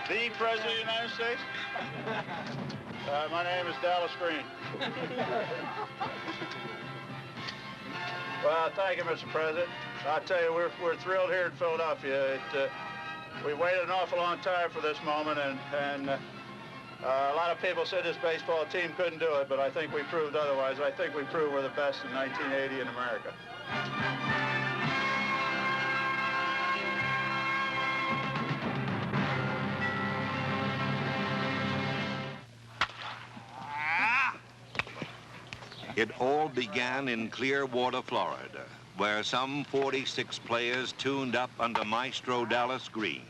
The President of the United States? My name is Dallas Green. Well, thank you, Mr. President. I tell you, we're thrilled here in Philadelphia. We waited an awful long time for this moment, and a lot of people said this baseball team couldn't do it, but I think we proved otherwise. I think we proved we're the best in 1980 in America. It all began in Clearwater, Florida, where some 46 players tuned up under Maestro Dallas Green,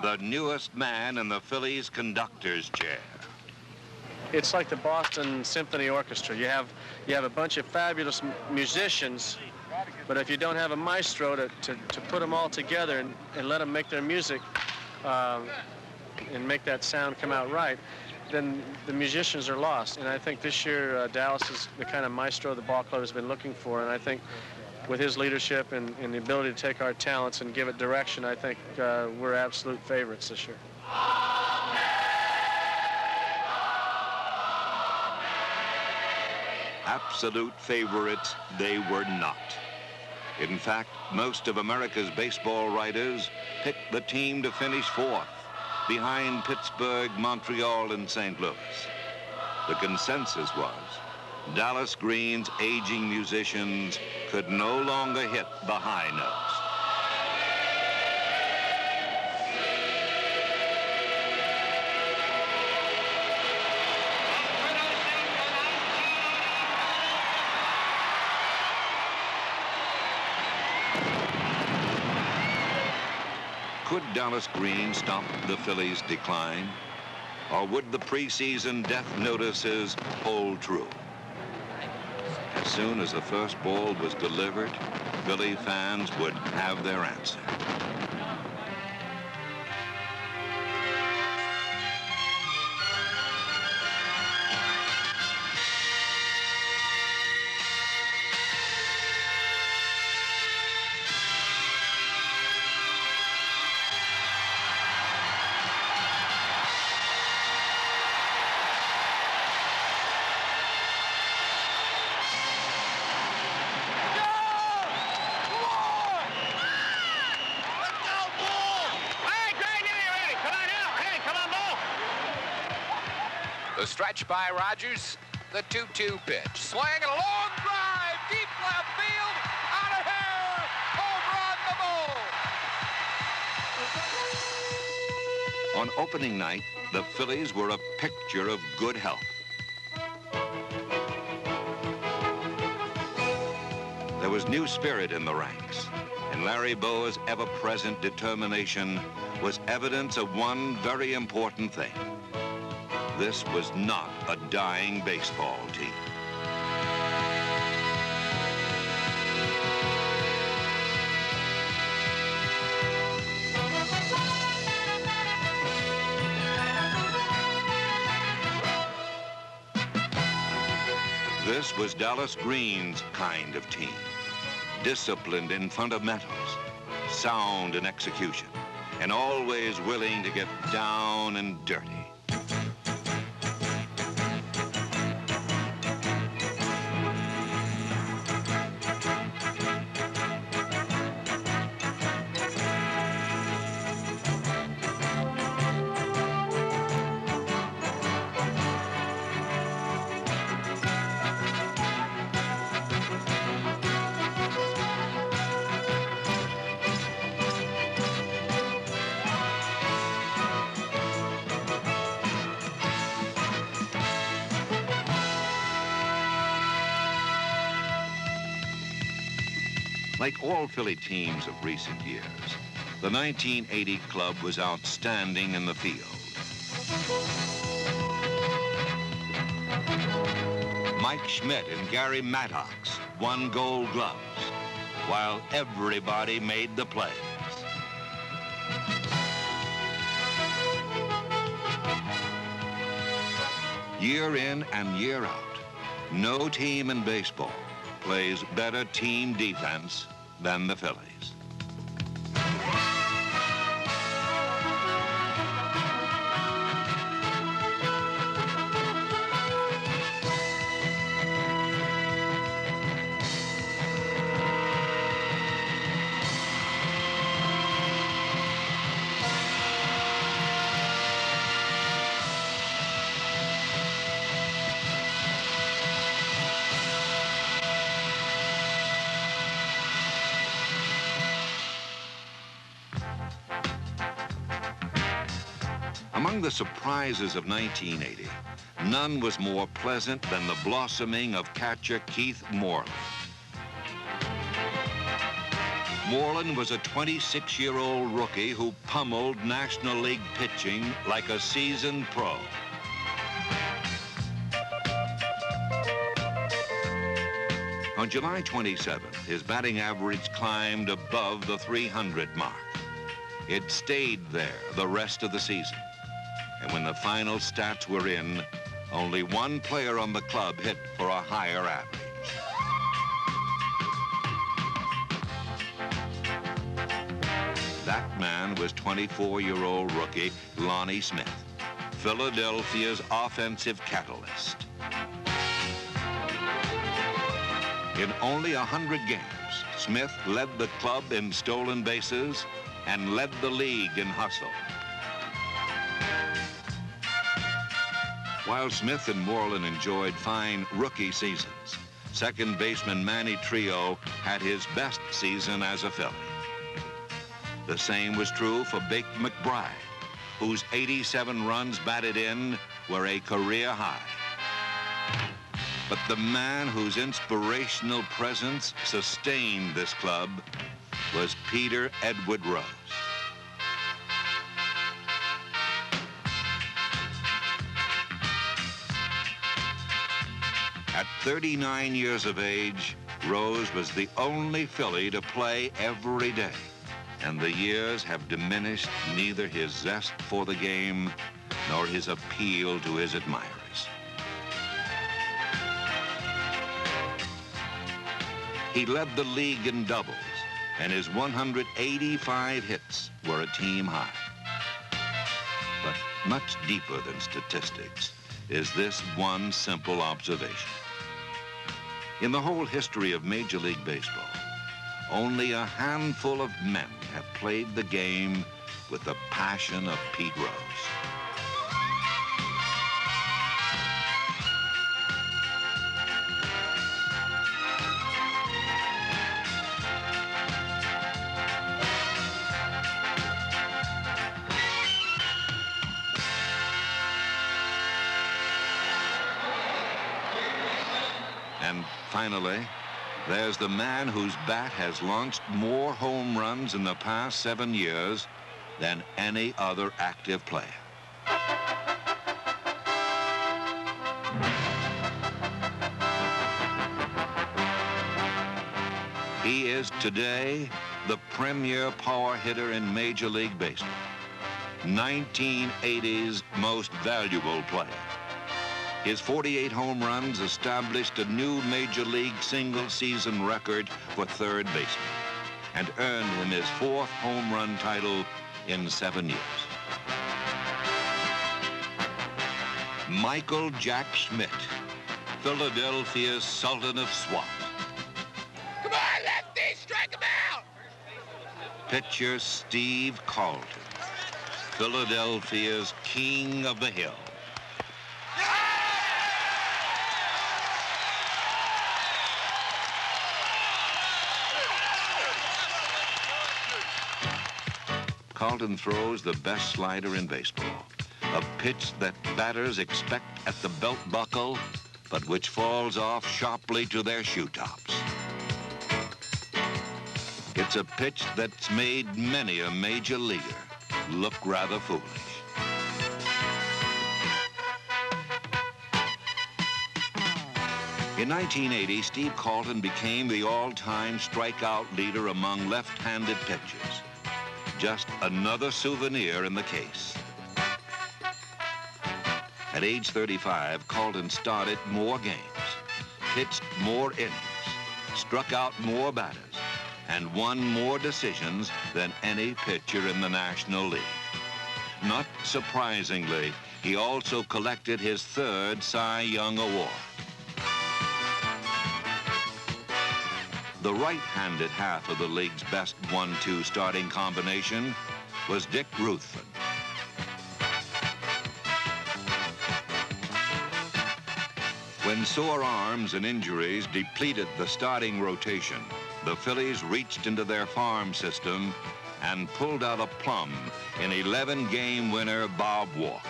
the newest man in the Phillies conductor's chair. It's like the Boston Symphony Orchestra. You have a bunch of fabulous musicians, but if you don't have a maestro to put them all together and let them make their music and make that sound come out right, then the musicians are lost. And I think this year Dallas is the kind of maestro the ball club has been looking for. And I think with his leadership and the ability to take our talents and give it direction, I think we're absolute favorites this year. Absolute favorites they were not. In fact, most of America's baseball writers picked the team to finish fourth, behind Pittsburgh, Montreal, and St. Louis. The consensus was Dallas Green's aging musicians could no longer hit the high notes. Could Dallas Green stop the Phillies' decline? Or would the preseason death notices hold true? As soon as the first ball was delivered, Philly fans would have their answer. The stretch by Rogers, the 2-2 pitch. Swing and a long drive, deep left field, out of here, home run, the ball. On opening night, the Phillies were a picture of good health. There was new spirit in the ranks, and Larry Bowa's ever-present determination was evidence of one very important thing. This was not a dying baseball team. This was Dallas Green's kind of team. Disciplined in fundamentals, sound in execution, and always willing to get down and dirty. Like all Philly teams of recent years, the 1980 club was outstanding in the field. Mike Schmidt and Gary Maddox won Gold Gloves, while everybody made the plays. Year in and year out, no team in baseball plays better team defense than the Phillies. Among the surprises of 1980, none was more pleasant than the blossoming of catcher Keith Moreland. Moreland was a 26-year-old rookie who pummeled National League pitching like a seasoned pro. On July 27th, his batting average climbed above the 300 mark. It stayed there the rest of the season. And when the final stats were in, only one player on the club hit for a higher average. That man was 24-year-old rookie Lonnie Smith, Philadelphia's offensive catalyst. In only 100 games, Smith led the club in stolen bases and led the league in hustle. While Smith and Moreland enjoyed fine rookie seasons, second baseman Manny Trio had his best season as a Philly. The same was true for Bake McBride, whose 87 runs batted in were a career high. But the man whose inspirational presence sustained this club was Peter Edward Rose. At 39 years of age, Rose was the only Philly to play every day, and the years have diminished neither his zest for the game nor his appeal to his admirers. He led the league in doubles, and his 185 hits were a team high. But much deeper than statistics is this one simple observation. In the whole history of Major League Baseball, only a handful of men have played the game with the passion of Pete Rose. And finally, there's the man whose bat has launched more home runs in the past 7 years than any other active player. He is today the premier power hitter in Major League Baseball, 1980's most valuable player. His 48 home runs established a new Major League single-season record for third baseman and earned him his 4th home run title in 7 years. Michael Jack Schmidt, Philadelphia's Sultan of Swat. Come on, lefty, strike him out! Pitcher Steve Carlton, Philadelphia's King of the Hill. Carlton throws the best slider in baseball, a pitch that batters expect at the belt buckle, but which falls off sharply to their shoe tops. It's a pitch that's made many a major leaguer look rather foolish. In 1980, Steve Carlton became the all-time strikeout leader among left-handed pitchers. Just another souvenir in the case. At age 35, Carlton started more games, pitched more innings, struck out more batters, and won more decisions than any pitcher in the National League. Not surprisingly, he also collected his 3rd Cy Young Award. The right-handed half of the league's best 1-2 starting combination was Dick Ruthven. When sore arms and injuries depleted the starting rotation, the Phillies reached into their farm system and pulled out a plum in 11-game winner Bob Walk.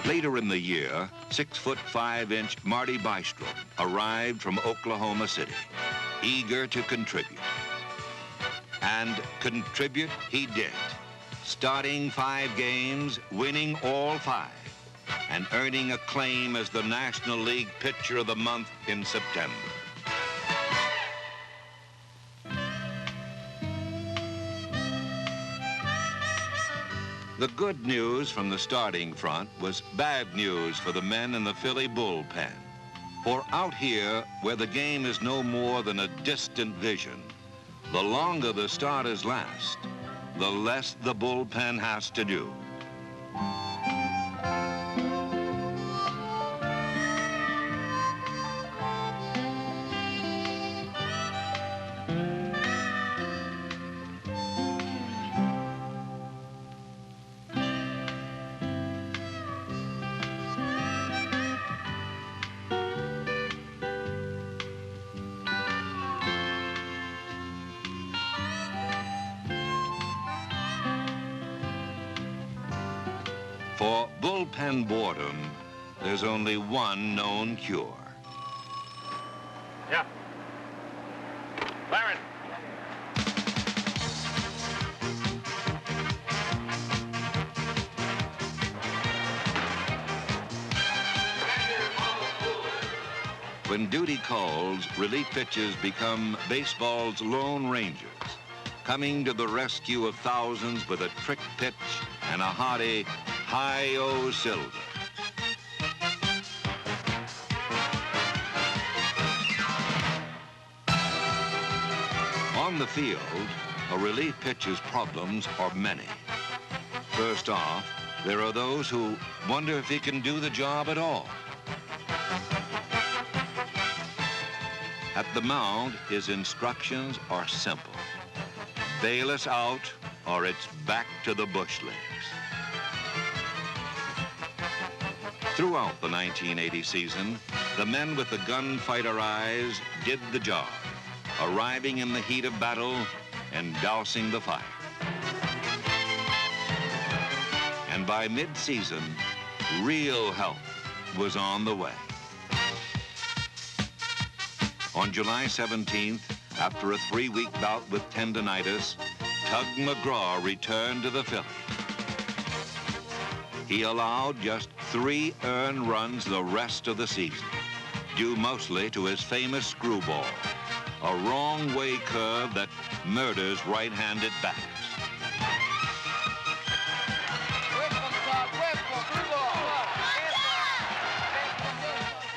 Later in the year, 6'5" Marty Bystrom arrived from Oklahoma City, eager to contribute. And contribute he did, starting 5 games, winning all 5, and earning acclaim as the National League Pitcher of the Month in September. The good news from the starting front was bad news for the men in the Philly bullpen. For out here, where the game is no more than a distant vision, the longer the starters last, the less the bullpen has to do. For bullpen boredom, there's only one known cure. Yeah. Byron. When duty calls, relief pitchers become baseball's lone rangers, coming to the rescue of thousands with a trick pitch and a hearty hi-yo silver. On the field, a relief pitcher's problems are many. First off, there are those who wonder if he can do the job at all. At the mound, his instructions are simple. Bail us out, or it's back to the bush leagues. Throughout the 1980 season, the men with the gunfighter eyes did the job, arriving in the heat of battle and dousing the fire. And by mid-season, real help was on the way. On July 17th, after a 3-week bout with tendonitis, Tug McGraw returned to the Phillies. He allowed just 3 earned runs the rest of the season, due mostly to his famous screwball, a wrong-way curve that murders right-handed batters.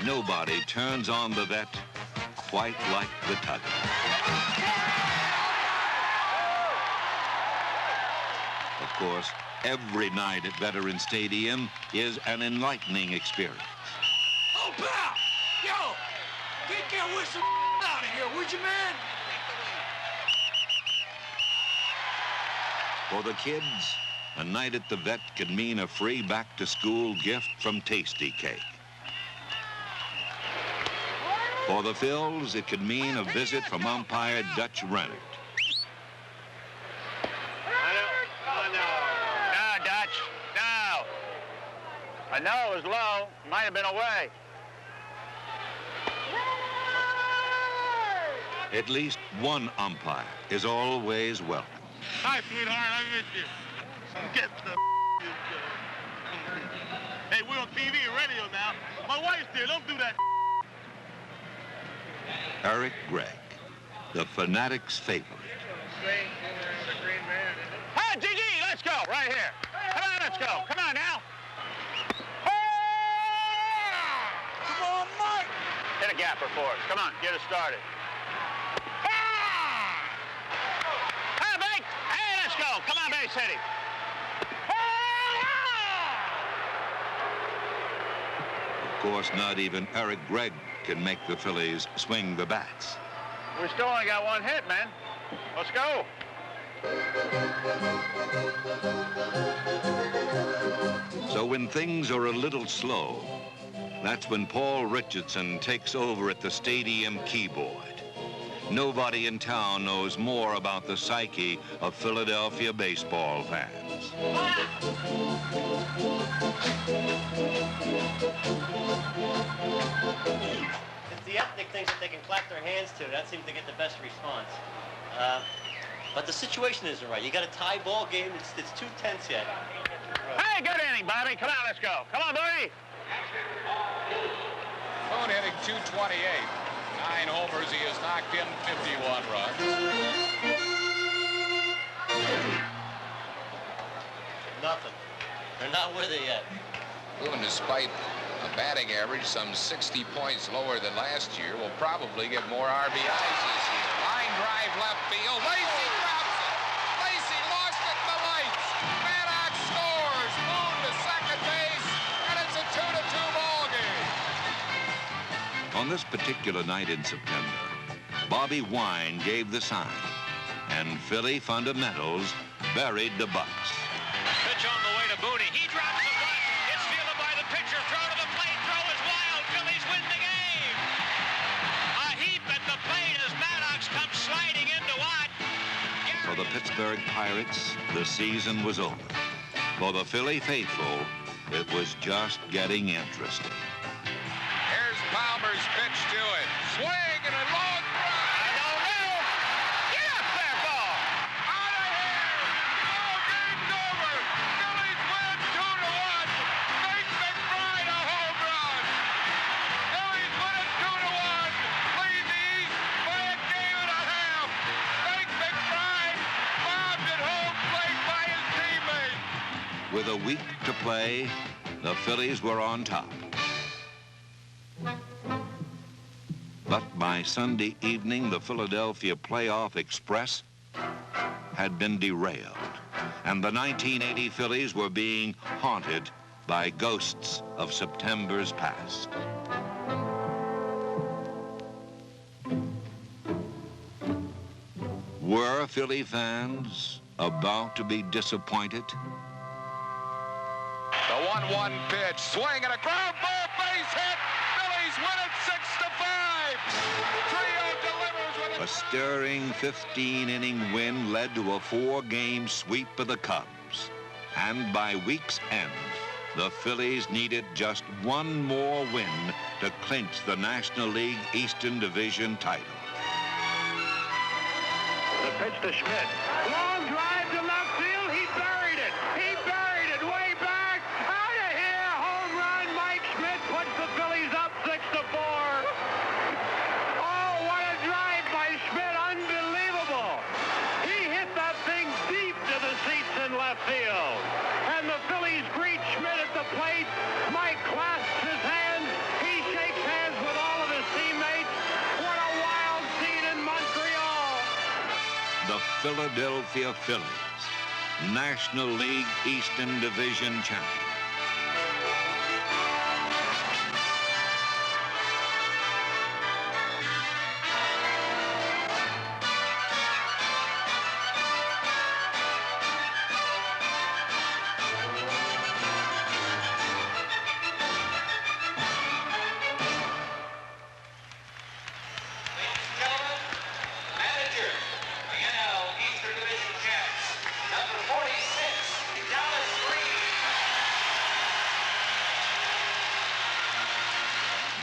Nobody turns on the vet quite like the Tug. Of course, every night at Veteran Stadium is an enlightening experience. Oh, pal! Yo! Get that whistle out of here, would you, man? For the kids, a night at the vet can mean a free back-to-school gift from Tasty Cake. For the Phils, it could mean a visit from umpire Dutch Rennert. No, Dutch, no. I know it was low. Might have been away. At least one umpire is always welcome. Hi, sweetheart, I miss you. Get the Hey, we're on TV and radio now. My wife's there, don't do that. Eric Gregg, the Fanatic's favorite. Hey, Gigi, let's go, right here. Come on, let's go. Come on now. Come on, Mike! Hit a gapper for us. Come on, get us started. Hey, Bake. Hey, let's go. Come on, base hitting. Of course, not even Eric Gregg can make the Phillies swing the bats. We still only got 1 hit, man. Let's go. So when things are a little slow, that's when Paul Richardson takes over at the stadium keyboard. Nobody in town knows more about the psyche of Philadelphia baseball fans. It's the ethnic things that they can clap their hands to. That seems to get the best response. But the situation isn't right. You got a tie ball game. It's 2 tenths yet. Hey, good inning, Bobby. Come on, let's go. Come on, Bobby. Boone hitting .228. 9 homers. He has knocked in 51 runs. Nothing. They're not with it yet. Boone, despite a batting average some 60 points lower than last year, will probably get more RBIs this year. Line drive left field. Lacy drops it. Lacy lost it in the lights. Maddox scores. Boone to second base, and it's a 2-2 ball game. On this particular night in September, Bobby Wine gave the sign, and Philly fundamentals buried the Bucks. Pitch on the way to Boone. He drops the bunt. It's fielded by the pitcher. Throw to the plate. Throw is wild. Phillies win the game. A heap at the plate as Maddox comes sliding into what? For the Pittsburgh Pirates, the season was over. For the Philly faithful, it was just getting interesting. Here's Palmer's pitch to it. Swing and a long drive. I don't know. Get up there, ball. Out of here. Oh, game's over. Phillies win 2-1. Big McBride a home run. Phillies win it 2-1. Lead the East by a game and a half. Big McBride bombed at home plate by his teammate. With a week to play, the Phillies were on top. But by Sunday evening, the Philadelphia Playoff Express had been derailed, and the 1980 Phillies were being haunted by ghosts of September's past. Were Philly fans about to be disappointed? The 1-1 pitch, swing and a ground ball, base hit. Phillies win it 6-5. Trio delivers with A it. stirring 15-inning win led to a 4-game sweep of the Cubs. And by week's end, the Phillies needed just one more win to clinch the National League Eastern Division title. The pitch to Schmidt. Long drive to left field. He buried it. He buried it way back. Out of here. Home run. Mike Schmidt puts the Phillies up 6-4. Oh, what a drive by Schmidt. Unbelievable. He hit that thing deep to the seats in left field. And the Phillies greet Schmidt at the plate. Mike clasps his hands. He shakes hands with all of his teammates. What a wild scene in Montreal. The Philadelphia Phillies, National League Eastern Division champions.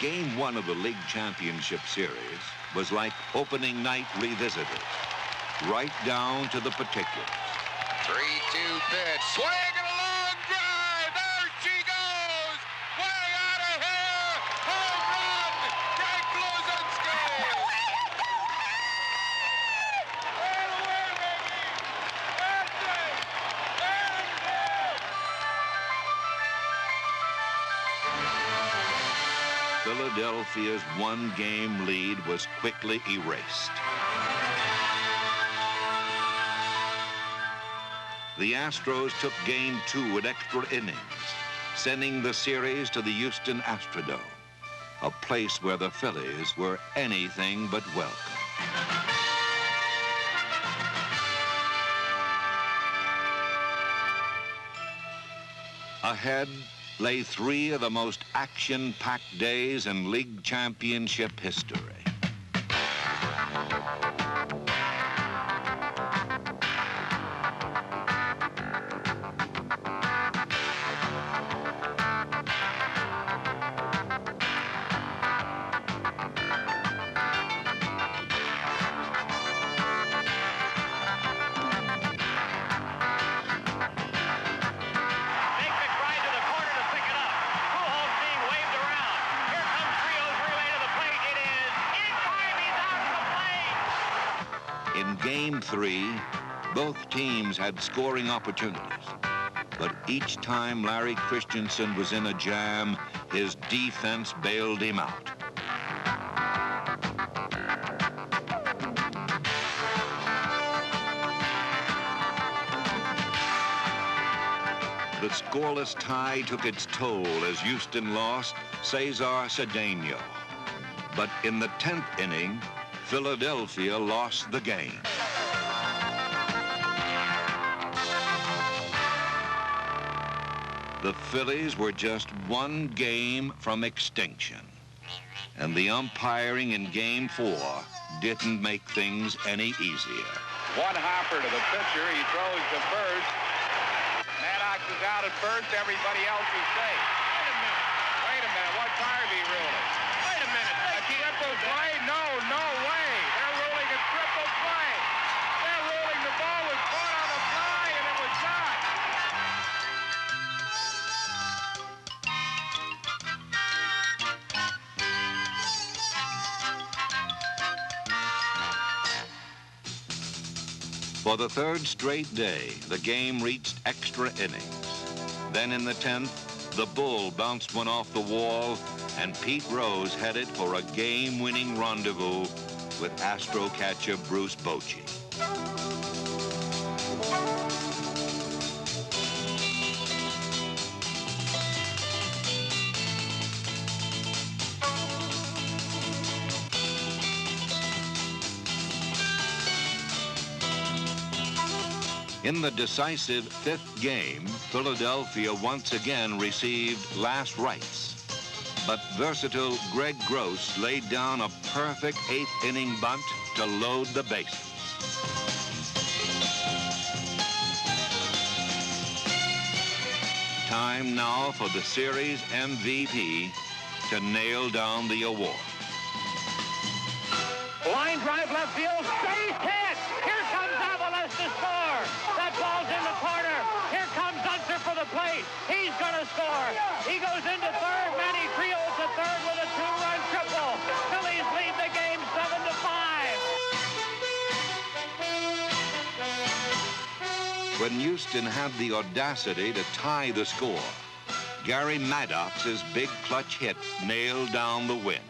Game 1 of the League Championship Series was like opening night revisited, right down to the particulars. 3-2 pitch, swing and a long drive. There she goes. Way out of here. Home run. Greg Bluzinski. Right away, baby. That's it. That's it. Philadelphia's one-game lead was quickly erased. The Astros took Game 2 in extra innings, sending the series to the Houston Astrodome, a place where the Phillies were anything but welcome. Ahead lay 3 of the most action-packed days in League Championship history. In Game 3, both teams had scoring opportunities. But each time Larry Christensen was in a jam, his defense bailed him out. The scoreless tie took its toll as Houston lost Cesar Cedeno. But in the 10th inning, Philadelphia lost the game. The Phillies were just one game from extinction. And the umpiring in Game 4 didn't make things any easier. One hopper to the pitcher. He throws to first. Maddox is out at first. Everybody else is safe. Wait a minute. What's Harvey ruling? Wait a minute. A triple play? No, no way. They're ruling a triple play. They're ruling the ball was caught on the fly, and it was not. For the third straight day, the game reached extra innings. Then in the 10th, the Bull bounced one off the wall, and Pete Rose headed for a game-winning rendezvous with Astro catcher Bruce Bochy. In the decisive 5th game, Philadelphia once again received last rites. But versatile Greg Gross laid down a perfect 8th inning bunt to load the bases. Time now for the series MVP to nail down the award. Line drive left field, base hit! Here comes Avalos to score! That ball's in the corner! Here comes Unser for the plate! He's gonna score! He goes into third, Manny Trios to third with a 2-run triple! Phillies lead the game 7-5! When Houston had the audacity to tie the score, Gary Maddox's big clutch hit nailed down the win.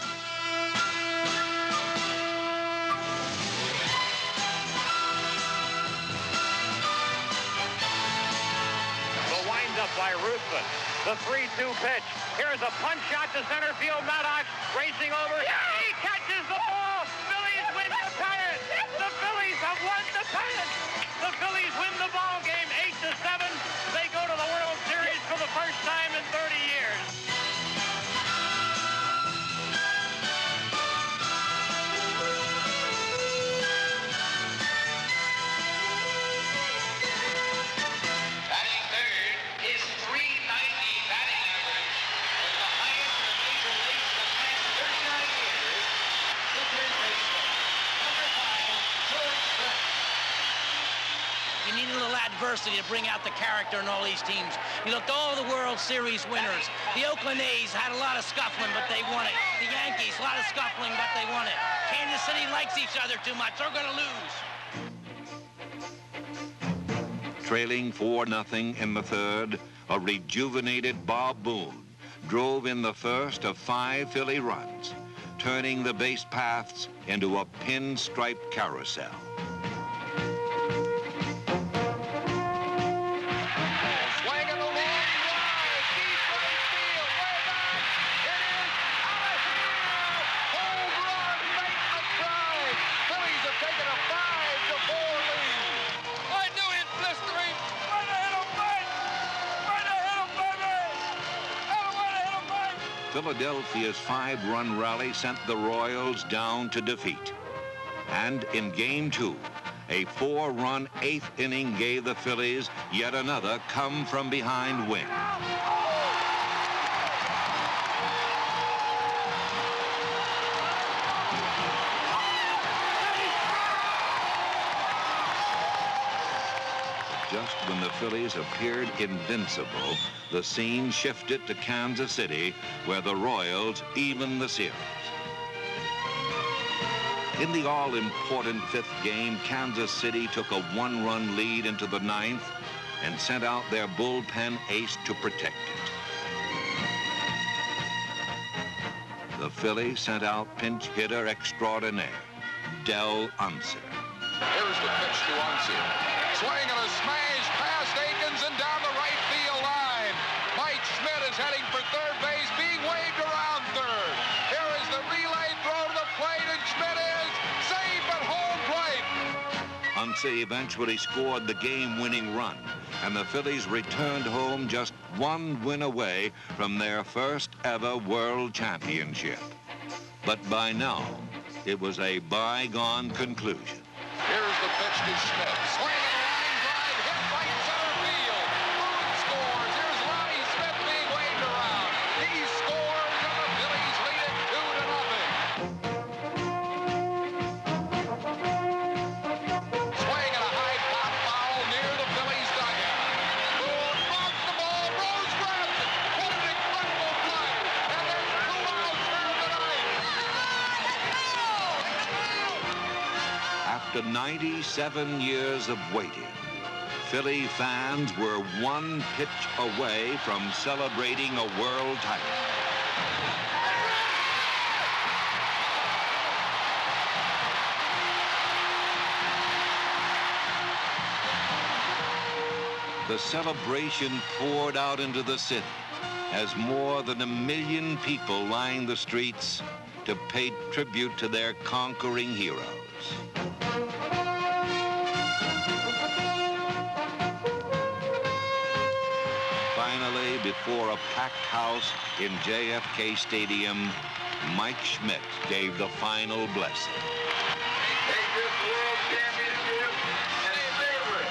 By Ruthven. The 3-2 pitch. Here's a punch shot to center field. Maddox racing over. He catches the ball. Phillies win the pennant. The Phillies have won the pennant. The Phillies win the ball game 8-7. They go to the World Series for the first time in 30 years. Adversity to bring out the character in all these teams. You look at all the World Series winners. The Oakland A's had a lot of scuffling, but they won it. The Yankees, a lot of scuffling, but they won it. Kansas City likes each other too much. They're going to lose. Trailing 4-0 in the third, a rejuvenated Bob Boone drove in the first of 5 Philly runs, turning the base paths into a pinstripe carousel. Philadelphia's 5-run rally sent the Royals down to defeat. And in Game 2, a 4-run 8th inning gave the Phillies yet another come-from-behind win. Just when the Phillies appeared invincible, the scene shifted to Kansas City, where the Royals evened the series. In the all-important fifth game, Kansas City took a one-run lead into the ninth and sent out their bullpen ace to protect it. The Phillies sent out pinch hitter extraordinaire, Del Unser. Here's the pitch to Unser. Swing and a smash past Akins and down the right field line. Mike Schmidt is heading for third base, being waved around third. Here is the relay throw to the plate, and Schmidt is safe at home plate. Unser eventually scored the game-winning run, and the Phillies returned home just one win away from their first ever world championship. But by now, it was a bygone conclusion. Here's the pitch to Schmidt. Swing and a line drive, hit right center field. Boone scores. Here's Lonnie Smith being waved around. He scores, and the Phillies lead it 2-0. Swing and a high pop foul near the Phillies dugout. Boone knocks the ball. Rose grabs it. What an incredible play. And there's 2 outs here tonight. After 97 years of waiting, Philly fans were one pitch away from celebrating a world title. The celebration poured out into the city as more than 1 million people lined the streets to pay tribute to their conquering heroes. Finally, before a packed house in JFK Stadium, Mike Schmidt gave the final blessing. Take this world championship and savor it.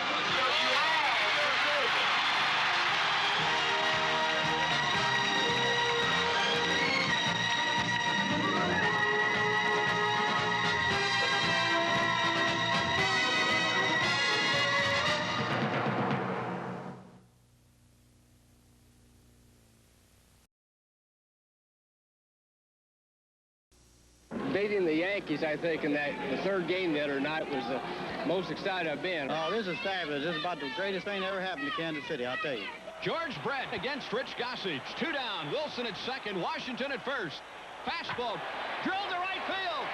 Beating the Yankees, I think, in the third game the other night was the most excited I've been. Oh, this is fabulous. This is about the greatest thing that ever happened to Kansas City, I'll tell you. George Brett against Rich Gossage. 2 down. Wilson at second. Washington at first. Fastball. Drilled to right field.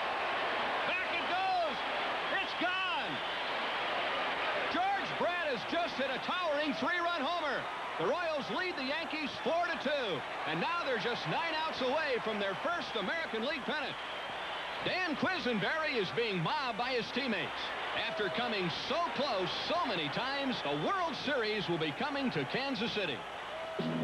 Back it goes. It's gone. George Brett has just hit a towering 3-run homer. The Royals lead the Yankees 4-2. And now they're just 9 outs away from their first American League pennant. Dan Quisenberry is being mobbed by his teammates. After coming so close so many times, the World Series will be coming to Kansas City.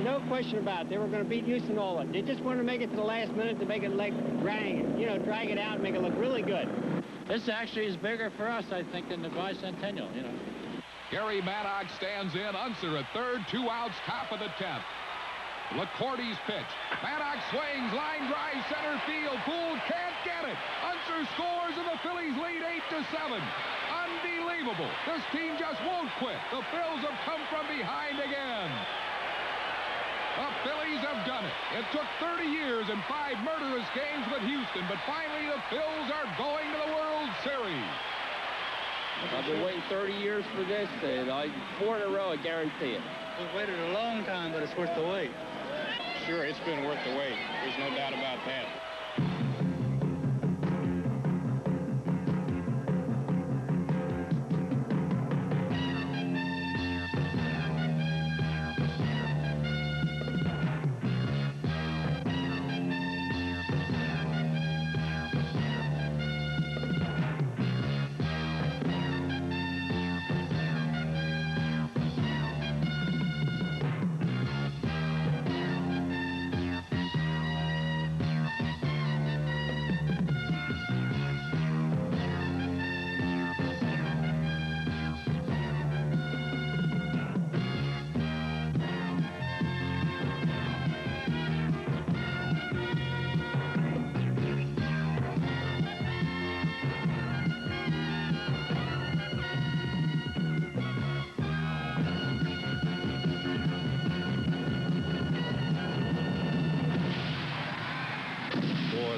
No question about it. They were going to beat Houston all of it. They just wanted to make it to the last minute to make it like drag it out and make it look really good. This actually is bigger for us, I think, than the bicentennial, Gary Maddox stands in. Unser at third. 2 outs, top of the 10th. LaCourte's pitch. Maddox swings, line drive, center field. Gould can't get it. Unser scores, and the Phillies lead 8-7. Unbelievable. This team just won't quit. The Phils have come from behind again. The Phillies have done it. It took 30 years and 5 murderous games with Houston, but finally the Phils are going to the World Series. I've been waiting 30 years for this, and 4 in a row, I guarantee it. We've waited a long time, but it's worth the wait. Sure, it's been worth the wait. There's no doubt about that.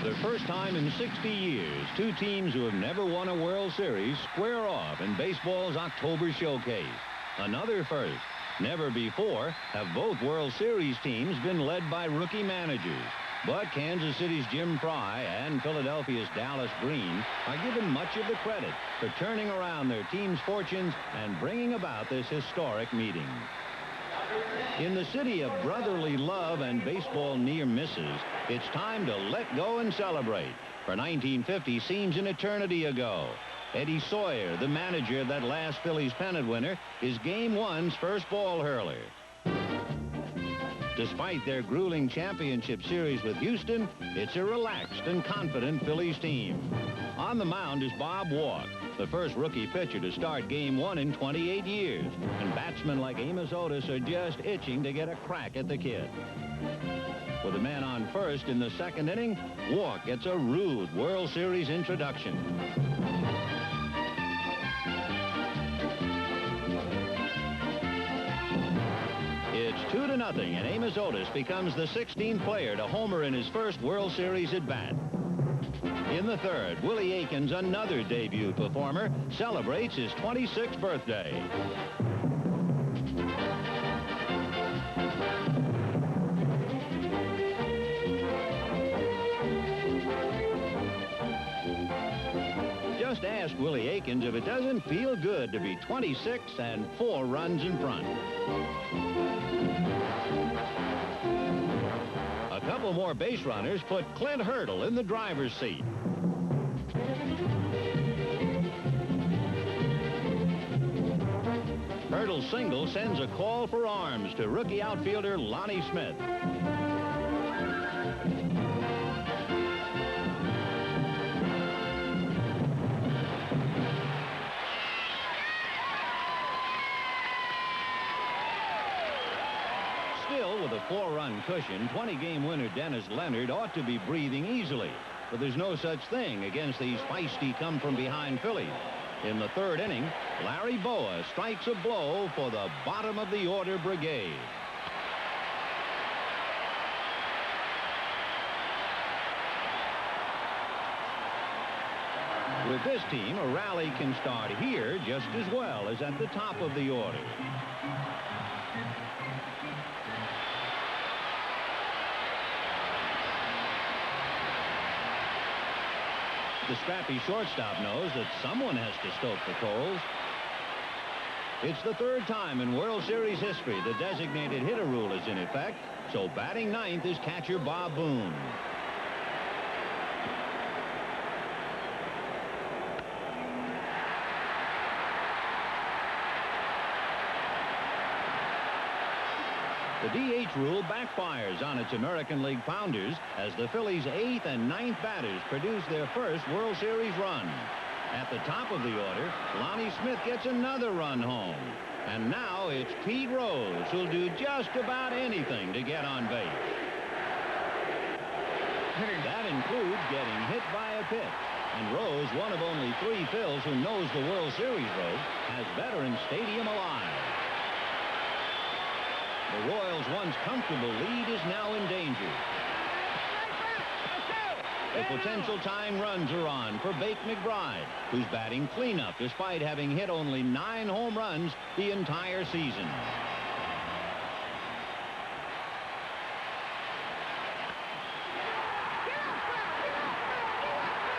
the first time in 60 years, two teams who have never won a World Series square off in baseball's October showcase. Another first. Never before have both World Series teams been led by rookie managers. But Kansas City's Jim Fry and Philadelphia's Dallas Green are given much of the credit for turning around their team's fortunes and bringing about this historic meeting. In the city of brotherly love and baseball near misses, it's time to let go and celebrate. For 1950 seems an eternity ago. Eddie Sawyer, the manager of that last Phillies pennant winner, is Game 1's first ball hurler. Despite their grueling championship series with Houston, it's a relaxed and confident Phillies team. On the mound is Bob Walk, the first rookie pitcher to start Game 1 in 28 years. And batsmen like Amos Otis are just itching to get a crack at the kid. With a man on first in the second inning, Walk gets a rude World Series introduction. It's 2-0, and Amos Otis becomes the 16th player to homer in his first World Series at-bat. In the third, Willie Aikens, another debut performer, celebrates his 26th birthday. Just ask Willie Aikens if it doesn't feel good to be 26 and 4 runs in front. A couple more base runners put Clint Hurdle in the driver's seat. Hurdle's single sends a call for arms to rookie outfielder Lonnie Smith. Still, with a 4-run cushion, 20-game winner Dennis Leonard ought to be breathing easily. But there's no such thing against these feisty come-from-behind Phillies. In the third inning, Larry Boa strikes a blow for the bottom-of-the-order brigade. With this team, a rally can start here just as well as at the top of the order. The scrappy shortstop knows that someone has to stoke the coals. It's the third time in World Series history the designated hitter rule is in effect, so batting ninth is catcher Bob Boone. The DH rule backfires on its American League founders as the Phillies' 8th and 9th batters produce their first World Series run. At the top of the order, Lonnie Smith gets another run home. And now it's Pete Rose who'll do just about anything to get on base. That includes getting hit by a pitch. And Rose, one of only 3 Phils who knows the World Series road, has Veterans Stadium alive. The Royals' once comfortable lead is now in danger. The potential tying runs are on for Bake McBride, who's batting cleanup despite having hit only 9 home runs the entire season.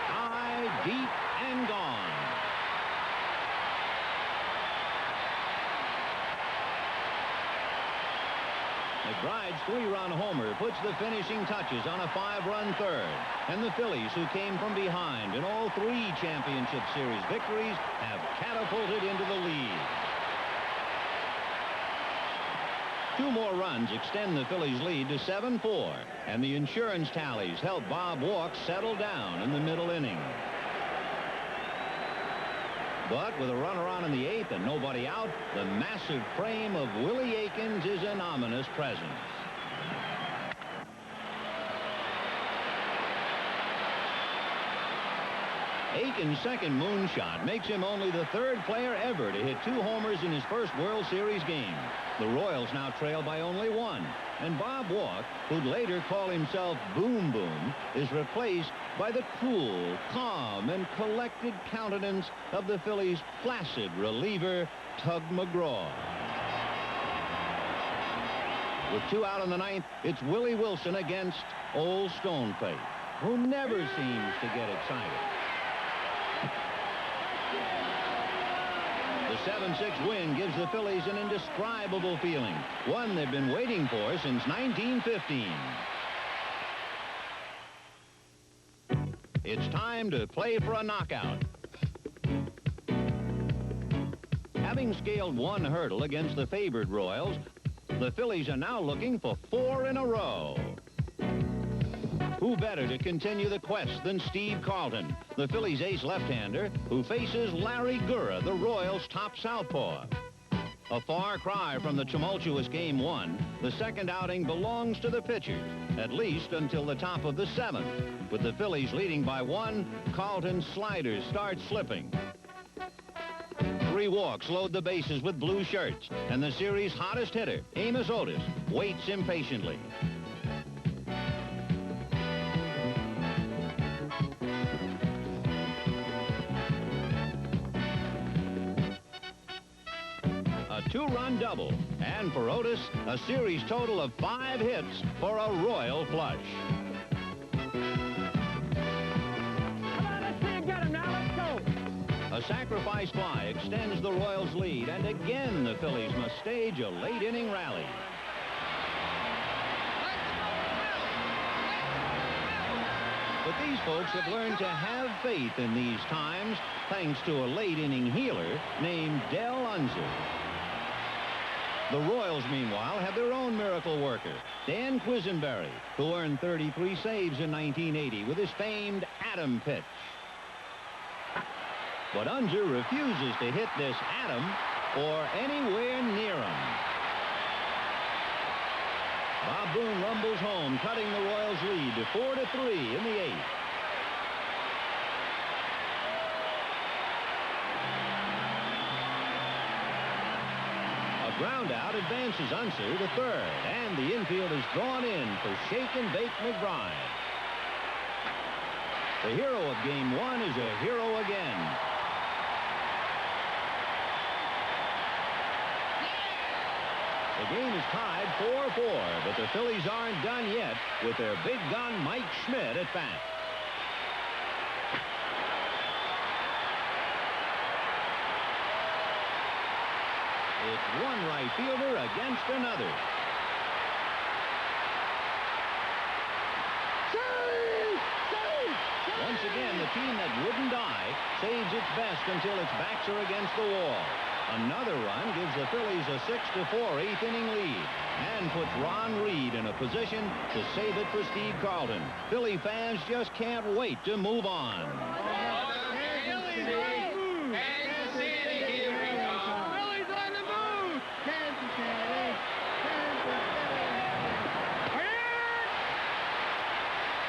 High, deep, and gone. McBride's 3-run homer puts the finishing touches on a 5-run third. And the Phillies, who came from behind in all 3 championship series victories, have catapulted into the lead. 2 more runs extend the Phillies' lead to 7-4. And the insurance tallies help Bob Walk settle down in the middle inning. But with a runner on in the 8th and nobody out, the massive frame of Willie Aikens is an ominous presence. Aiken's second moonshot makes him only the third player ever to hit 2 homers in his first World Series game. The Royals now trail by only 1. And Bob Walk, who'd later call himself Boom Boom, is replaced by the cool, calm, and collected countenance of the Phillies' placid reliever, Tug McGraw. With 2 out in the 9th, it's Willie Wilson against Old Stoneface, who never seems to get excited. The 7-6 win gives the Phillies an indescribable feeling, one they've been waiting for since 1915. It's time to play for a knockout. Having scaled 1 hurdle against the favored Royals, the Phillies are now looking for 4 in a row. Who better to continue the quest than Steve Carlton, the Phillies' ace left-hander, who faces Larry Gurra, the Royals' top southpaw. A far cry from the tumultuous Game 1, the second outing belongs to the pitchers, at least until the top of the 7th. With the Phillies leading by 1, Carlton's sliders start slipping. 3 walks load the bases with blue shirts, and the series' hottest hitter, Amos Otis, waits impatiently. A 2-run double, and for Otis, a series total of 5 hits for a royal flush. A sacrifice fly extends the Royals' lead, and again the Phillies must stage a late-inning rally. But these folks have learned to have faith in these times, thanks to a late-inning healer named Del Unser. The Royals, meanwhile, have their own miracle worker, Dan Quisenberry, who earned 33 saves in 1980 with his famed Atom pitch. But Unser refuses to hit this Atom or anywhere near him. Bob Boone rumbles home, cutting the Royals' lead to 4-3 in the 8th. A ground out advances Unser to third, and the infield is drawn in for Shake and Bake McBride. The hero of Game 1 is a hero again. The game is tied 4-4, but the Phillies aren't done yet with their big gun Mike Schmidt at bat. It's one right fielder against another. Once again, the team that wouldn't die saves its best until its backs are against the wall. Another run gives the Phillies a 6-4 eighth-inning lead and puts Ron Reed in a position to save it for Steve Carlton. Philly fans just can't wait to move on.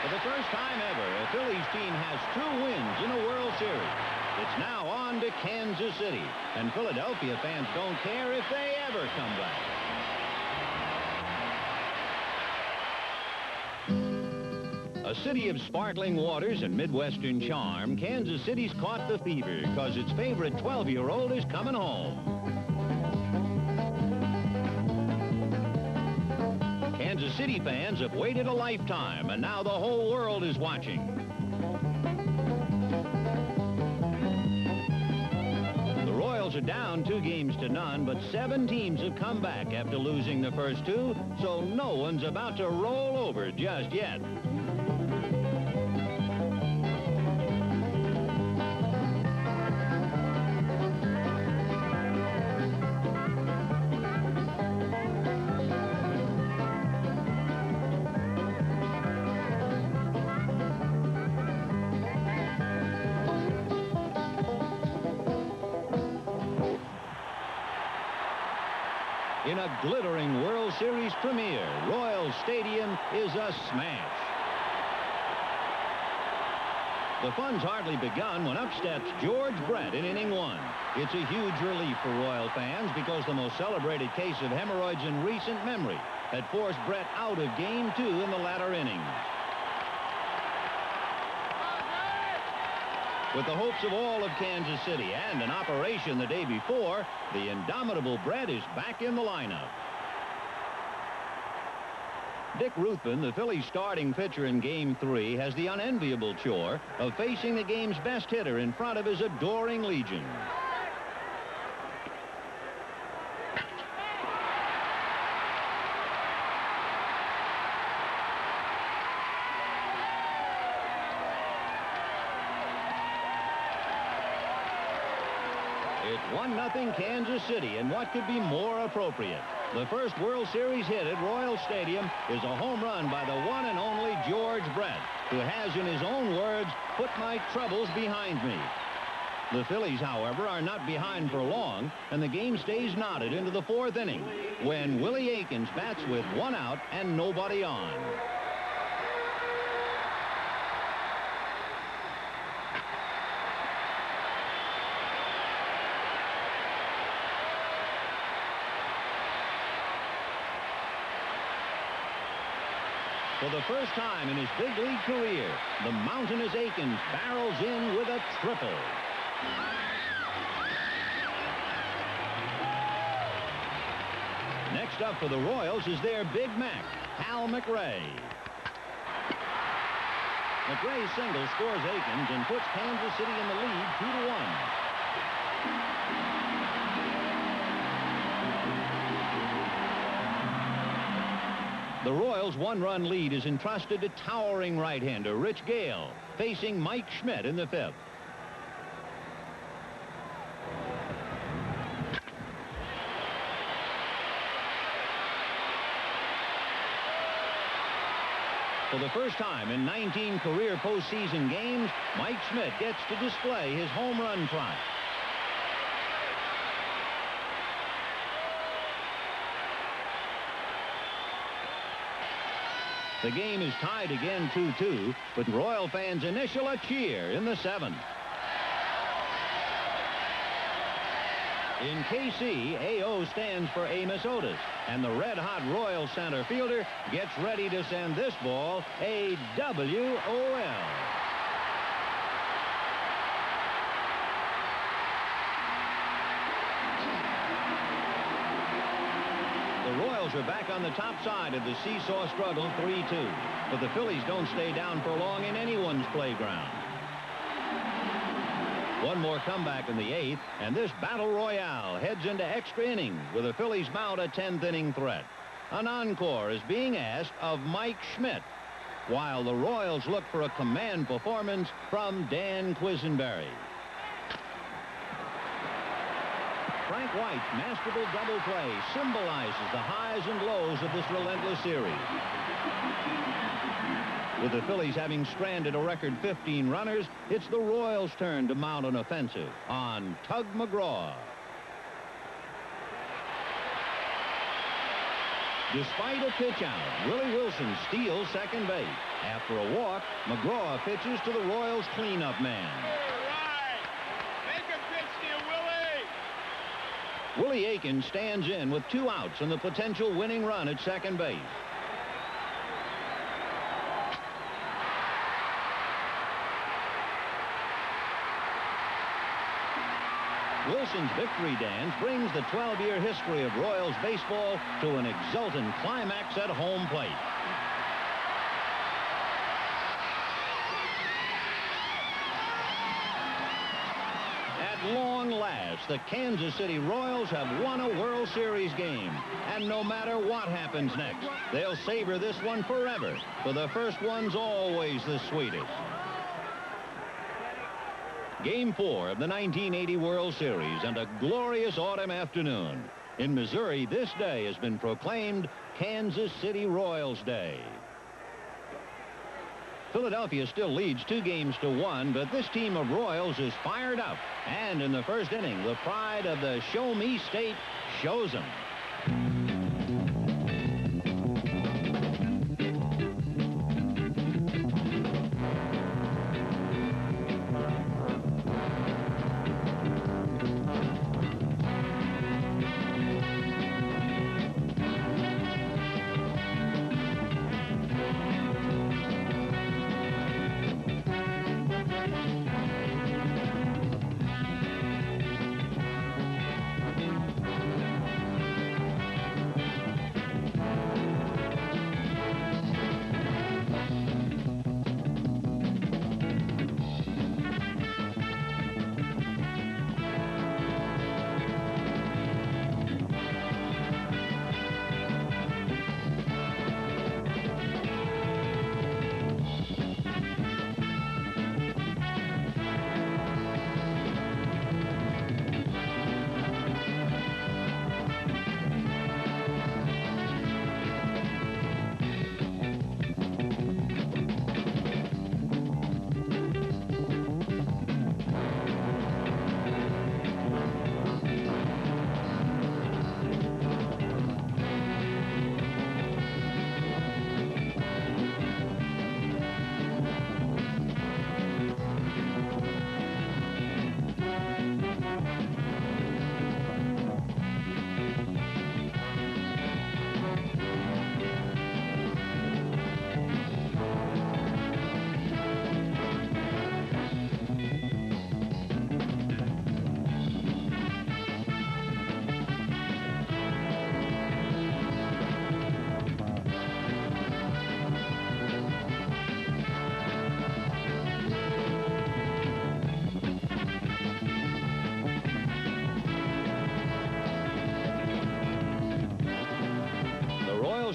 For the first time ever, a Phillies team has 2 wins in a World Series. It's now on to Kansas City, and Philadelphia fans don't care if they ever come back. A city of sparkling waters and Midwestern charm, Kansas City's caught the fever because its favorite 12-year-old is coming home. Kansas City fans have waited a lifetime, and now the whole world is watching. The Royals are down 2-0, but 7 teams have come back after losing the first 2, so no one's about to roll over just yet. In a glittering World Series premiere, Royal Stadium is a smash. The fun's hardly begun when up steps George Brett in inning 1. It's a huge relief for Royal fans because the most celebrated case of hemorrhoids in recent memory had forced Brett out of Game 2 in the latter innings. With the hopes of all of Kansas City and an operation the day before, the indomitable Brett is back in the lineup. Dick Ruthven, the Phillies starting pitcher in Game 3, has the unenviable chore of facing the game's best hitter in front of his adoring legion. It's 1-0 Kansas City, and what could be more appropriate? The first World Series hit at Royal Stadium is a home run by the one and only George Brett, who has, in his own words, put my troubles behind me. The Phillies, however, are not behind for long, and the game stays knotted into the 4th inning when Willie Aikens bats with 1 out and nobody on. For the first time in his big league career, the mountainous Aikens barrels in with a triple. Next up for the Royals is their Big Mac, Hal McRae. McRae's single scores Aikens and puts Kansas City in the lead 2-1. The Royals' 1-run lead is entrusted to towering right-hander Rich Gale, facing Mike Schmidt in the 5th. For the first time in 19 career postseason games, Mike Schmidt gets to display his home run trot. The game is tied again 2-2, but Royal fans initial a cheer in the 7th. In KC, AO stands for Amos Otis, and the red-hot Royal center fielder gets ready to send this ball a WOL. The Royals are back on the top side of the seesaw struggle 3-2, but the Phillies don't stay down for long in anyone's playground. One more comeback in the 8th, and this battle royale heads into extra innings with the Phillies mount a 10th inning threat. An encore is being asked of Mike Schmidt, while the Royals look for a command performance from Dan Quisenberry. Frank White's masterful double play symbolizes the highs and lows of this relentless series. With the Phillies having stranded a record 15 runners, it's the Royals' turn to mount an offensive on Tug McGraw. Despite a pitch out, Willie Wilson steals second base. After a walk, McGraw pitches to the Royals' cleanup man. Willie Aikens stands in with 2 outs and the potential winning run at second base. Wilson's victory dance brings the 12-year history of Royals baseball to an exultant climax at home plate. At long last, the Kansas City Royals have won a World Series game. And no matter what happens next, they'll savor this one forever, for the first one's always the sweetest. Game 4 of the 1980 World Series, and a glorious autumn afternoon. In Missouri, this day has been proclaimed Kansas City Royals Day. Philadelphia still leads 2-1, but this team of Royals is fired up. And in the first inning, the pride of the Show Me State shows them.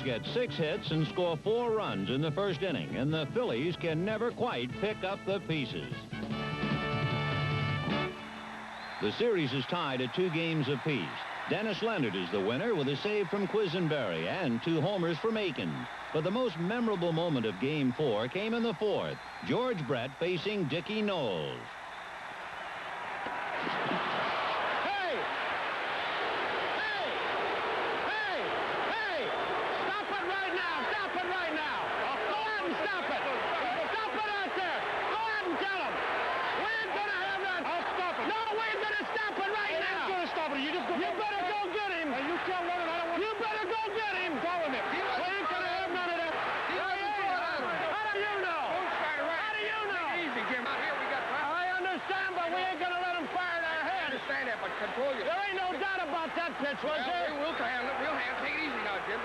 get 6 hits and score 4 runs in the first inning, and the Phillies can never quite pick up the pieces. The series is tied at 2 games apiece. Dennis Leonard is the winner with a save from Quisenberry and 2 homers from Aiken. But the most memorable moment of Game 4 came in the 4th. George Brett facing Dickie Knowles. There ain't no doubt about that pitch, was there? We'll handle it. We'll handle it. Take it easy now, Jim.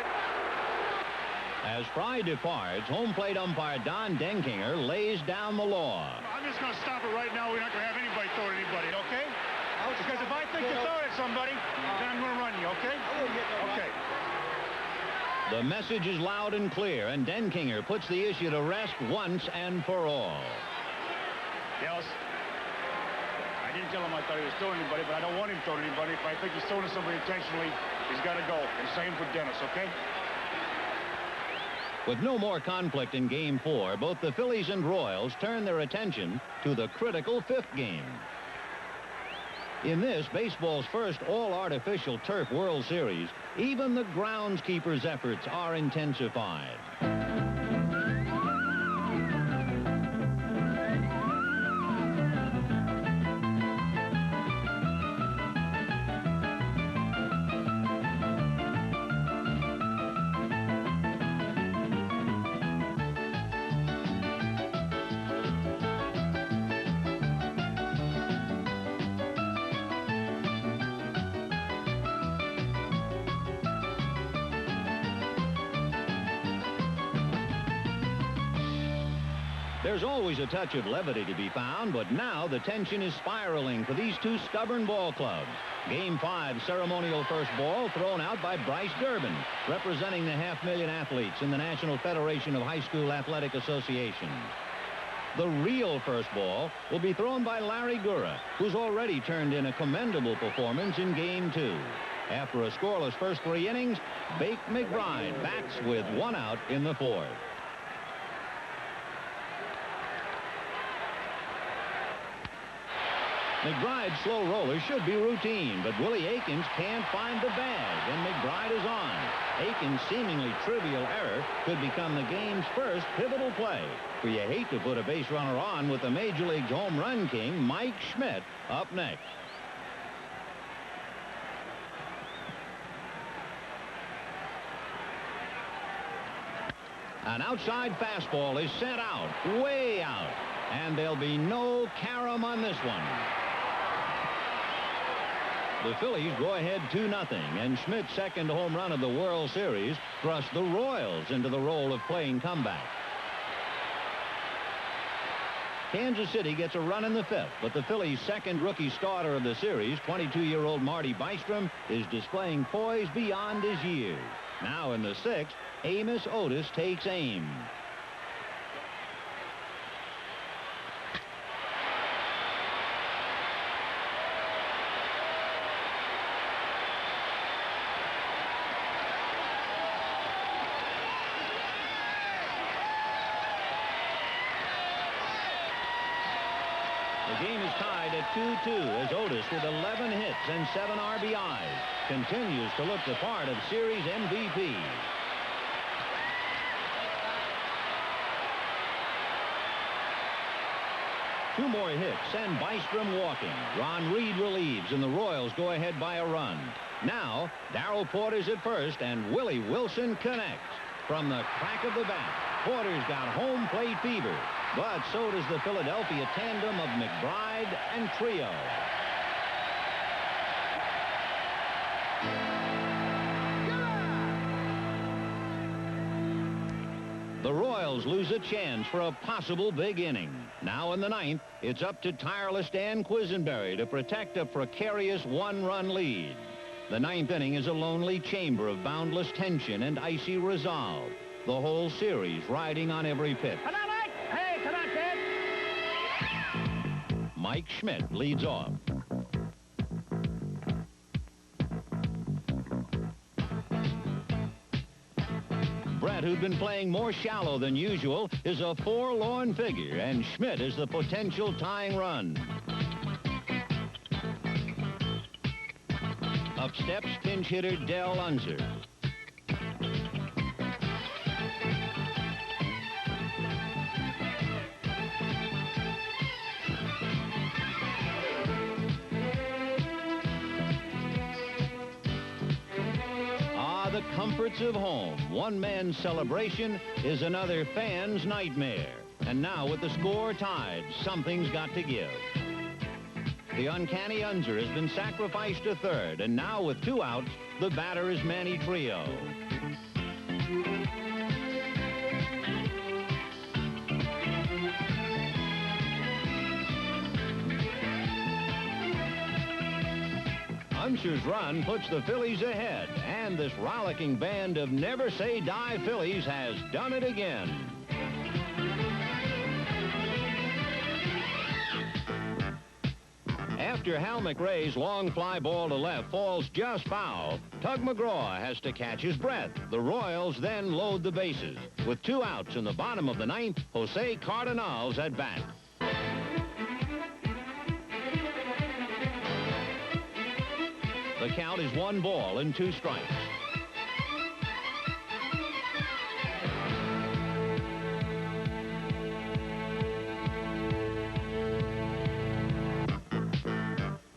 As Fry departs, home plate umpire Don Denkinger lays down the law. I'm just going to stop it right now. We're not going to have anybody throw at anybody, okay? Because if I think you're throwing at somebody, then I'm going to run you, okay? Okay. The message is loud and clear, and Denkinger puts the issue to rest once and for all. Dallas, I didn't tell him I thought he was throwing anybody, but I don't want him throwing anybody. If I think he's throwing at somebody intentionally, he's got to go. And same for Dennis, okay? With no more conflict in Game 4, both the Phillies and Royals turn their attention to the critical 5th game. In this, baseball's first all-artificial turf World Series, even the groundskeeper's efforts are intensified. There's always a touch of levity to be found, but now the tension is spiraling for these 2 stubborn ball clubs. Game 5 ceremonial first ball thrown out by Bryce Durbin, representing the 500,000 athletes in the National Federation of High School Athletic Associations. The real first ball will be thrown by Larry Gura, who's already turned in a commendable performance in Game 2. After a scoreless first 3 innings, Bake McBride bats with 1 out in the 4th. McBride's slow roller should be routine, but Willie Aikens can't find the bag, and McBride is on. Aikens' seemingly trivial error could become the game's first pivotal play, for you hate to put a base runner on with the Major League's home run king, Mike Schmidt, up next. An outside fastball is sent out, way out, and there'll be no carom on this one. The Phillies go ahead 2-0, and Schmidt's second home run of the World Series thrust the Royals into the role of playing comeback. Kansas City gets a run in the 5th, but the Phillies' second rookie starter of the series, 22-year-old Marty Bystrom, is displaying poise beyond his years. Now in the 6th, Amos Otis takes aim. The game is tied at 2-2 as Otis, with 11 hits and 7 RBIs, continues to look the part of series MVP. Two more hits send Bystrom walking. Ron Reed relieves, and the Royals go ahead by a run. Now, Darrell Porter's at first, and Willie Wilson connects. From the crack of the bat, Porter's got home plate fever. But so does the Philadelphia tandem of McBride and Trio. The Royals lose a chance for a possible big inning. Now in the 9th, it's up to tireless Dan Quisenberry to protect a precarious 1-run lead. The ninth inning is a lonely chamber of boundless tension and icy resolve. The whole series riding on every pitch. Hey, come on, kid. Mike Schmidt leads off. Brett, who'd been playing more shallow than usual, is a forlorn figure, and Schmidt is the potential tying run. Up steps pinch hitter Del Unser. The comforts of home. One man's celebration is another fan's nightmare. And now with the score tied, something's got to give. The uncanny Unser has been sacrificed to third, and now with 2 outs, the batter is Manny Trio. Unser's run puts the Phillies ahead, and this rollicking band of Never Say Die Phillies has done it again. After Hal McRae's long fly ball to left falls just foul, Tug McGraw has to catch his breath. The Royals then load the bases. With 2 outs in the bottom of the ninth, Jose Cardenal's at bat. The count is 1 ball and 2 strikes.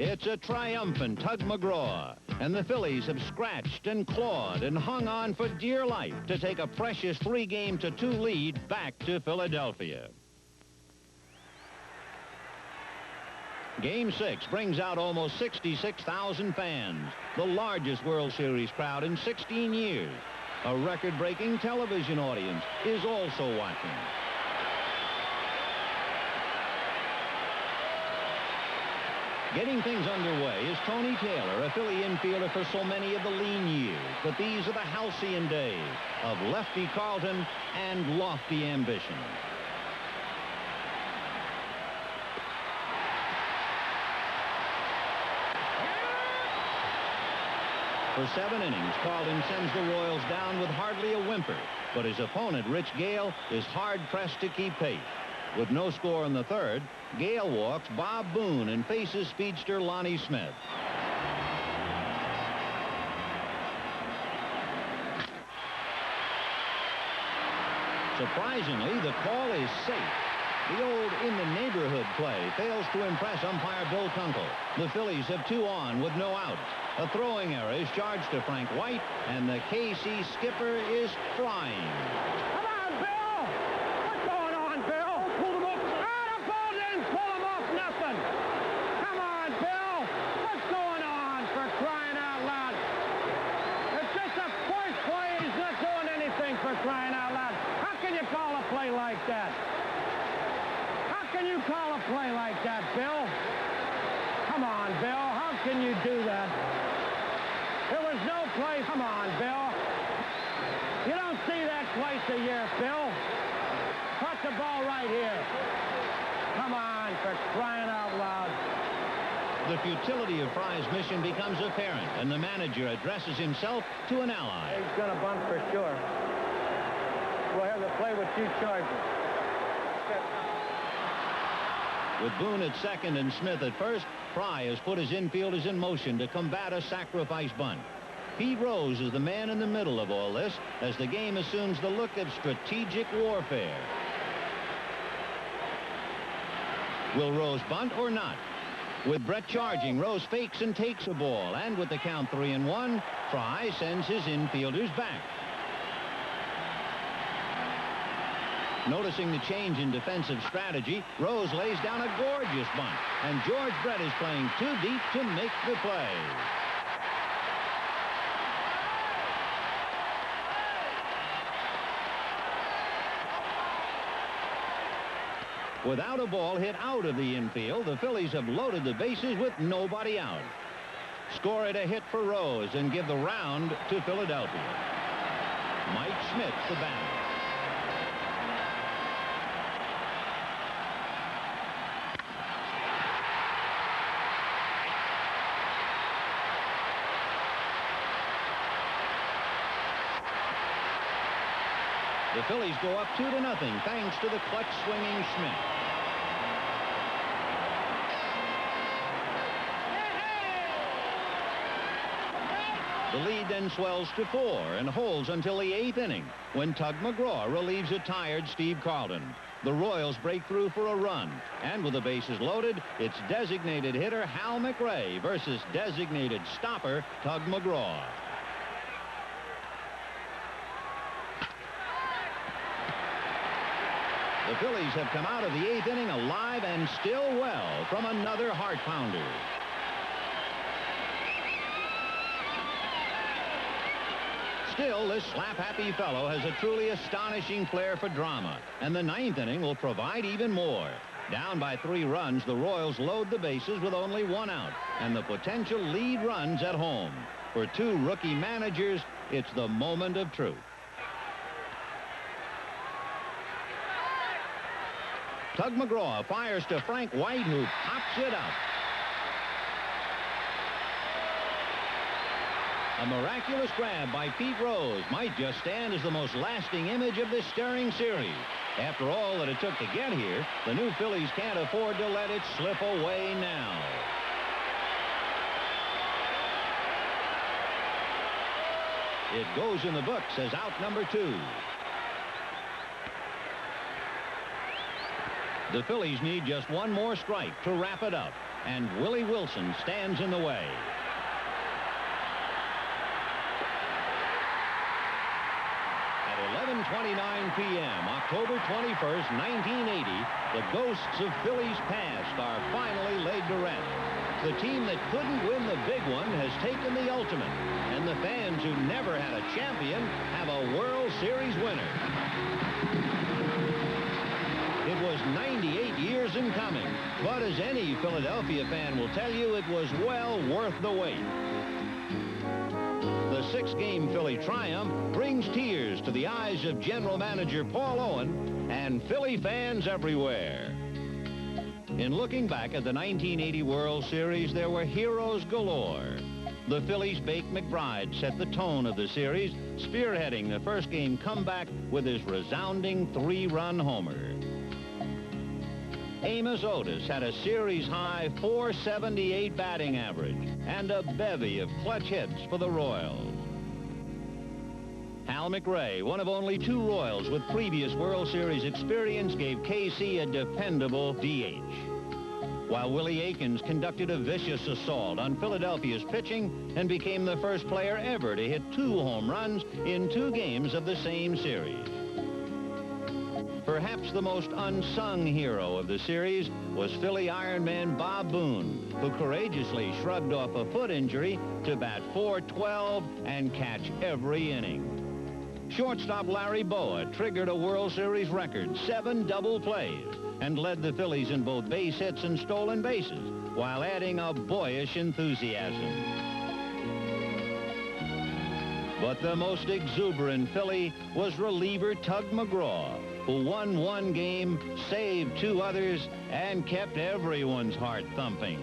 It's a triumphant Tug McGraw, and the Phillies have scratched and clawed and hung on for dear life to take a precious 3-2 lead back to Philadelphia. Game 6 brings out almost 66,000 fans, the largest World Series crowd in 16 years. A record-breaking television audience is also watching. Getting things underway is Tony Taylor, a Philly infielder for so many of the lean years. But these are the halcyon days of lefty Carlton and lofty ambition. For 7 innings, Carlton sends the Royals down with hardly a whimper. But his opponent, Rich Gale, is hard-pressed to keep pace. With no score in the third, Gale walks Bob Boone and faces speedster Lonnie Smith. Surprisingly, the call is safe. The old in-the-neighborhood play fails to impress umpire Bill Kunkel. The Phillies have 2 on with no outs. A throwing error is charged to Frank White, and the KC skipper is flying. Come on, Bill! What's going on, Bill? Pull him up. The ball didn't pull him off nothing. Come on, Bill! What's going on, for crying out loud? It's just a first play. He's not doing anything, for crying out loud. How can you call a play like that? How can you call a play like that, Bill? Come on, Bill. How can you do that? There was no play. Come on, Bill. You don't see that twice a year, Bill. Caught the ball right here. Come on, for crying out loud. The futility of Fry's mission becomes apparent, and the manager addresses himself to an ally. He's going to bunt for sure. We'll have to play with 2 charges. With Boone at second and Smith at first, Fry has put his infielders in motion to combat a sacrifice bunt. Pete Rose is the man in the middle of all this as the game assumes the look of strategic warfare. Will Rose bunt or not? With Brett charging, Rose fakes and takes a ball, and with the count 3-1, Fry sends his infielders back. Noticing the change in defensive strategy, Rose lays down a gorgeous bunt, and George Brett is playing too deep to make the play. Without a ball hit out of the infield, the Phillies have loaded the bases with nobody out. score it a hit for Rose and give the round to Philadelphia. Mike Schmidt, the batter. The Phillies go up 2-0 thanks to the clutch swinging Schmidt. The lead then swells to 4 and holds until the 8th inning when Tug McGraw relieves a tired Steve Carlton. The Royals break through for a run, and with the bases loaded, it's designated hitter Hal McRae versus designated stopper Tug McGraw. The Phillies have come out of the 8th inning alive and still well from another heart pounder. Still, this slap-happy fellow has a truly astonishing flair for drama, and the 9th inning will provide even more. Down by 3 runs, the Royals load the bases with only 1 out, and the potential lead runs at home. For 2 rookie managers, it's the moment of truth. Tug McGraw fires to Frank White, who pops it up. A miraculous grab by Pete Rose might just stand as the most lasting image of this stirring series. After all that it took to get here, the new Phillies can't afford to let it slip away now. It goes in the books as out number 2. The Phillies need just 1 more strike to wrap it up, and Willie Wilson stands in the way. At 11:29 p.m., October 21st, 1980, the ghosts of Phillies past are finally laid to rest. The team that couldn't win the big one has taken the ultimate, and the fans who never had a champion have a World Series winner. It was 98 years in coming, but as any Philadelphia fan will tell you, it was well worth the wait. The 6-game Philly triumph brings tears to the eyes of General Manager Paul Owen and Philly fans everywhere. In looking back at the 1980 World Series, there were heroes galore. The Phillies' Bake McBride set the tone of the series, spearheading the first-game comeback with his resounding 3-run homer. Amos Otis had a series-high .478 batting average and a bevy of clutch hits for the Royals. Hal McRae, one of only 2 Royals with previous World Series experience, gave KC a dependable DH. While Willie Aikens conducted a vicious assault on Philadelphia's pitching and became the first player ever to hit 2 home runs in 2 games of the same series. Perhaps the most unsung hero of the series was Philly Ironman Bob Boone, who courageously shrugged off a foot injury to bat .412 and catch every inning. Shortstop Larry Boa triggered a World Series record 7 double plays and led the Phillies in both base hits and stolen bases while adding a boyish enthusiasm. But the most exuberant Philly was reliever Tug McGraw, who won 1 game, saved 2 others, and kept everyone's heart thumping.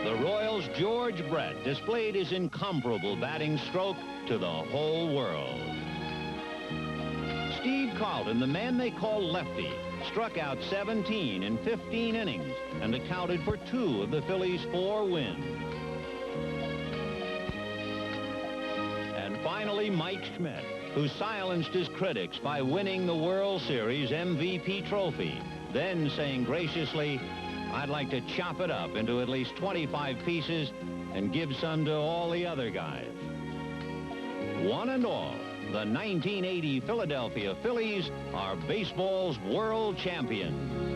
The Royals' George Brett displayed his incomparable batting stroke to the whole world. Steve Carlton, the man they call Lefty, struck out 17 in 15 innings and accounted for 2 of the Phillies' 4 wins. And finally, Mike Schmidt, who silenced his critics by winning the World Series MVP trophy, then saying graciously, "I'd like to chop it up into at least 25 pieces and give some to all the other guys." One and all, the 1980 Philadelphia Phillies are baseball's world champions.